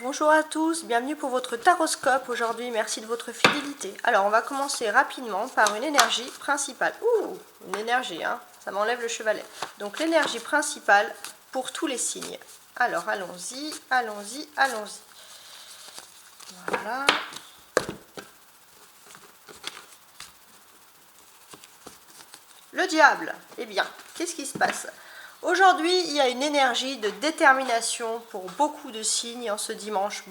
Bonjour à tous, bienvenue pour votre taroscope aujourd'hui, merci de votre fidélité. Alors on va commencer rapidement par une énergie principale. Ouh, une énergie, hein, ça m'enlève le chevalet. Donc l'énergie principale pour tous les signes. Alors allons-y, allons-y, allons-y. Voilà. Le diable, eh bien, qu'est-ce qui se passe ? Aujourd'hui, il y a une énergie de détermination pour beaucoup de signes en ce dimanche.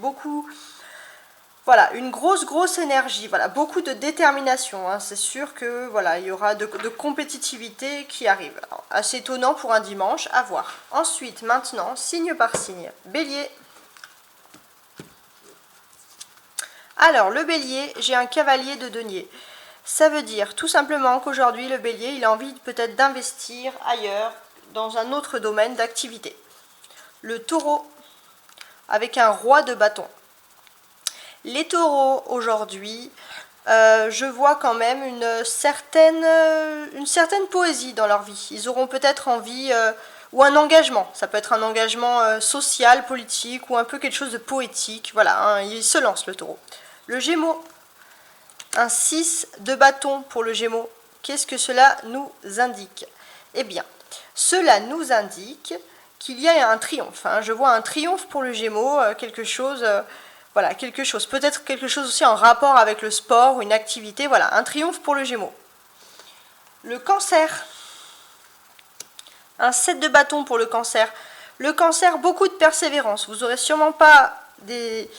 Voilà, une grosse énergie, voilà, beaucoup de détermination. Hein. C'est sûr que voilà, il y aura de compétitivité qui arrive. Alors, assez étonnant pour un dimanche, à voir. Ensuite, maintenant, signe par signe. Bélier. Alors, le bélier, j'ai un cavalier de denier. Ça veut dire tout simplement qu'aujourd'hui, le bélier, il a envie peut-être d'investir ailleurs, dans un autre domaine d'activité. Le taureau, avec un roi de bâton. Les taureaux, aujourd'hui, je vois quand même une certaine poésie dans leur vie. Ils auront peut-être envie, ou un engagement. Ça peut être un engagement social, politique, ou un peu quelque chose de poétique. Voilà, hein, il se lance, le taureau. Le gémeau, un 6 de bâton pour le gémeau. Qu'est-ce que cela nous indique ? Eh bien, cela nous indique qu'il y a un triomphe. Hein. Je vois un triomphe pour le Gémeaux, quelque chose, voilà, quelque chose. Peut-être quelque chose aussi en rapport avec le sport ou une activité. Voilà, un triomphe pour le Gémeaux. Le Cancer. Un 7 de bâton pour le Cancer. Le Cancer, beaucoup de persévérance. Vous n'aurez sûrement pas des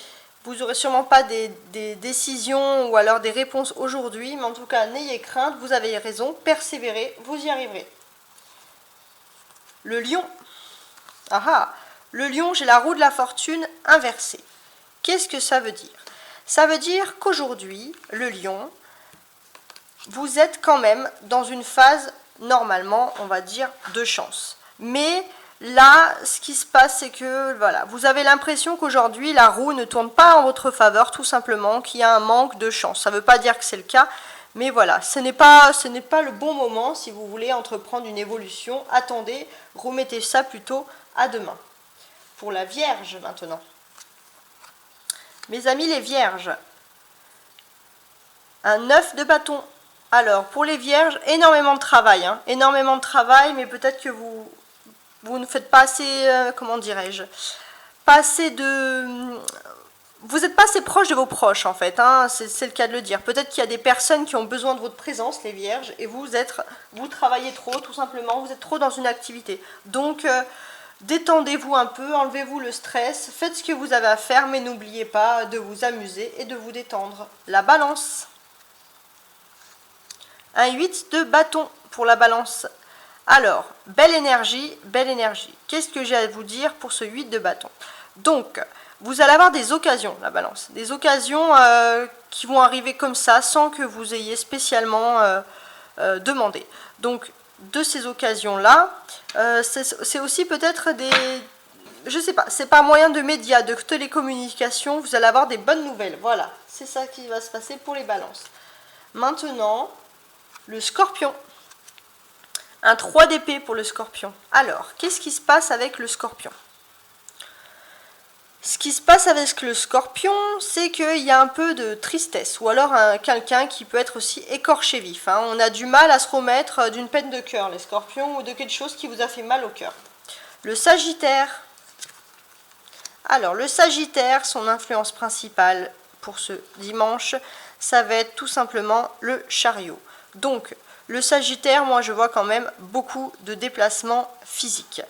décisions ou alors des réponses aujourd'hui, mais en tout cas, n'ayez crainte, vous avez raison, persévérez, vous y arriverez. Le lion. Le lion, j'ai la roue de la fortune inversée. Qu'est-ce que ça veut dire ? Ça veut dire qu'aujourd'hui, le lion, vous êtes quand même dans une phase, normalement, on va dire, de chance. Mais là, ce qui se passe, c'est que voilà, vous avez l'impression qu'aujourd'hui, la roue ne tourne pas en votre faveur, tout simplement, qu'il y a un manque de chance. Ça ne veut pas dire que c'est le cas, mais voilà, ce n'est pas le bon moment si vous voulez entreprendre une évolution. Attendez, remettez ça plutôt à demain. Pour la Vierge maintenant. Mes amis les Vierges, un 9 de bâton. Alors, pour les Vierges, énormément de travail. Hein, énormément de travail, mais peut-être que vous ne faites pas assez, comment dirais-je, pas assez de... Vous n'êtes pas assez proche de vos proches, en fait, hein, c'est le cas de le dire. Peut-être qu'il y a des personnes qui ont besoin de votre présence, les Vierges, et vous travaillez trop, tout simplement, vous êtes trop dans une activité. Donc, détendez-vous un peu, enlevez-vous le stress, faites ce que vous avez à faire, mais n'oubliez pas de vous amuser et de vous détendre. La Balance. Un 8 de bâton pour la Balance. Alors, belle énergie, belle énergie. Qu'est-ce que j'ai à vous dire pour ce 8 de bâton ? Donc, vous allez avoir des occasions, la Balance. Des occasions qui vont arriver comme ça, sans que vous ayez spécialement demandé. Donc, de ces occasions-là, c'est aussi peut-être des... Je sais pas, c'est par moyen de médias, de télécommunications, vous allez avoir des bonnes nouvelles. Voilà, c'est ça qui va se passer pour les Balances. Maintenant, le Scorpion. Un 3 d'épée pour le Scorpion. Alors, qu'est-ce qui se passe avec le Scorpion ? Ce qui se passe avec le Scorpion, c'est qu'il y a un peu de tristesse, ou alors quelqu'un qui peut être aussi écorché vif. Hein. On a du mal à se remettre d'une peine de cœur, les Scorpions, ou de quelque chose qui vous a fait mal au cœur. Le Sagittaire. Alors, le Sagittaire, son influence principale pour ce dimanche, ça va être tout simplement le Chariot. Donc, le Sagittaire, moi, je vois quand même beaucoup de déplacements physiques.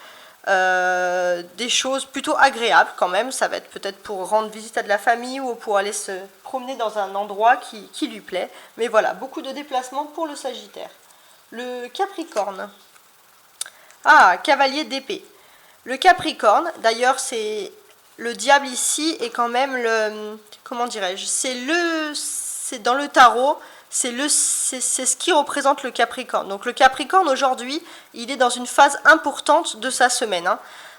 Des choses plutôt agréables quand même, ça va être peut-être pour rendre visite à de la famille ou pour aller se promener dans un endroit qui lui plaît, mais voilà, beaucoup de déplacements pour le Sagittaire. Le Capricorne. Cavalier d'épée. Le Capricorne, d'ailleurs c'est le diable ici est quand même le, comment dirais-je, c'est dans le tarot, c'est ce qui représente le Capricorne. Donc le Capricorne aujourd'hui, il est dans une phase importante de sa semaine. Hein.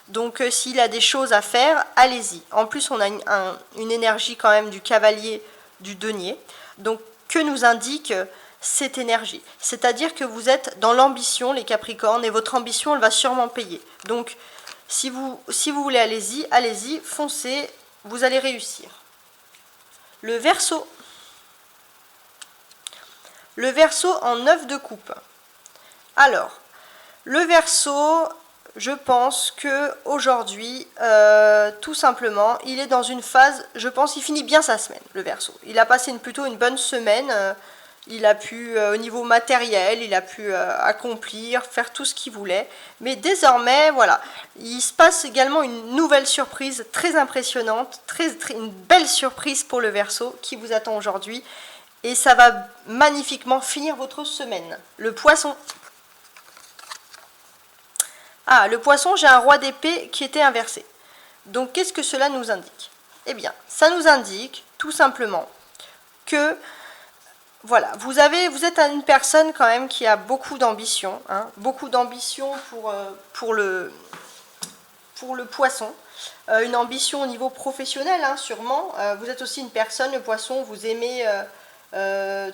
Donc s'il a des choses à faire, allez-y. En plus, on a une énergie quand même du cavalier du denier. Donc que nous indique cette énergie? C'est-à-dire que vous êtes dans l'ambition, les Capricornes, et votre ambition, elle va sûrement payer. Donc si vous voulez, allez-y, foncez. vous allez réussir. Le Verseau. Le Verseau en 9 de coupe. Alors, le Verseau, je pense que aujourd'hui, tout simplement, il est dans une phase, je pense, il finit bien sa semaine, le Verseau. Il a passé plutôt une bonne semaine, il a pu, au niveau matériel, il a pu accomplir, faire tout ce qu'il voulait. Mais désormais, voilà, il se passe également une nouvelle surprise très impressionnante, une belle surprise pour le Verseau qui vous attend aujourd'hui. Et ça va magnifiquement finir votre semaine. Le Poisson. Ah, le Poisson, j'ai un roi d'épée qui était inversé. Donc, qu'est-ce que cela nous indique? Eh bien, ça nous indique tout simplement que, voilà, vous êtes une personne quand même qui a beaucoup d'ambition, hein, beaucoup d'ambition pour le Poisson. Une ambition au niveau professionnel, hein, sûrement. Vous êtes aussi une personne, le Poisson, vous aimez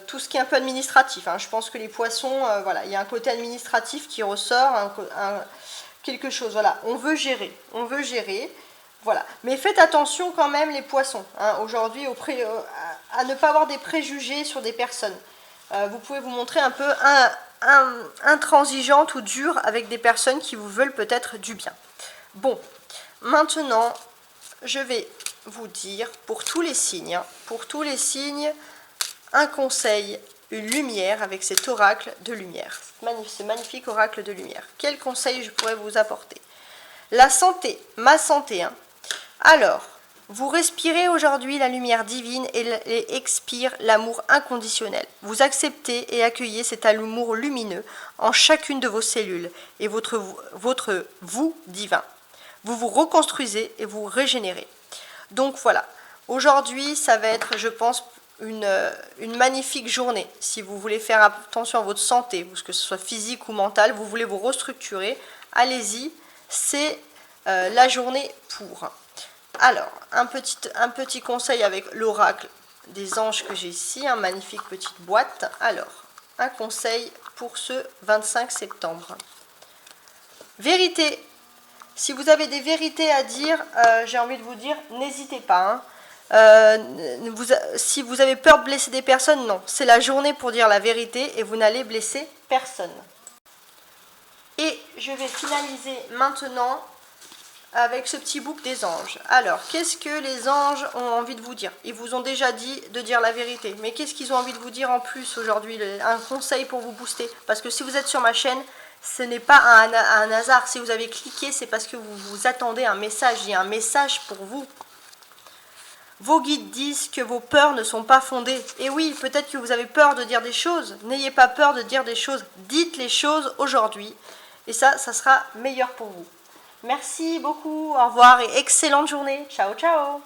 tout ce qui est un peu administratif. Hein. Je pense que les Poissons, voilà, il y a un côté administratif qui ressort, quelque chose. Voilà, on veut gérer. Voilà. Mais faites attention quand même les Poissons, hein, aujourd'hui, à ne pas avoir des préjugés sur des personnes. Vous pouvez vous montrer un peu intransigeante ou dure avec des personnes qui vous veulent peut-être du bien. Bon, maintenant, je vais vous dire pour tous les signes, un conseil, une lumière avec cet oracle de lumière, ce magnifique oracle de lumière. Quel conseil je pourrais vous apporter? La santé, ma santé. Hein. Alors, vous respirez aujourd'hui la lumière divine et expire l'amour inconditionnel. Vous acceptez et accueillez cet amour lumineux en chacune de vos cellules et votre vous divin. Vous vous reconstruisez et vous régénérez. Donc voilà, aujourd'hui ça va être, je pense, une magnifique journée. Si vous voulez faire attention à votre santé, que ce soit physique ou mentale, vous voulez vous restructurer, allez-y, c'est la journée pour. Alors, un petit conseil avec l'oracle des anges que j'ai ici, une magnifique petite boîte. Alors, un conseil pour ce 25 septembre. Vérité. Si vous avez des vérités à dire, j'ai envie de vous dire, n'hésitez pas. Hein. Si vous avez peur de blesser des personnes, non. C'est la journée pour dire la vérité et vous n'allez blesser personne. Et je vais finaliser maintenant avec ce petit bouc des anges. Alors, qu'est-ce que les anges ont envie de vous dire? Ils vous ont déjà dit de dire la vérité. Mais qu'est-ce qu'ils ont envie de vous dire en plus aujourd'hui? Un conseil pour vous booster. Parce que si vous êtes sur ma chaîne, ce n'est pas un hasard. Si vous avez cliqué, c'est parce que vous vous attendez à un message. Il y a un message pour vous. Vos guides disent que vos peurs ne sont pas fondées. Et oui, peut-être que vous avez peur de dire des choses. N'ayez pas peur de dire des choses. Dites les choses aujourd'hui. Et ça sera meilleur pour vous. Merci beaucoup. Au revoir et excellente journée. Ciao, ciao.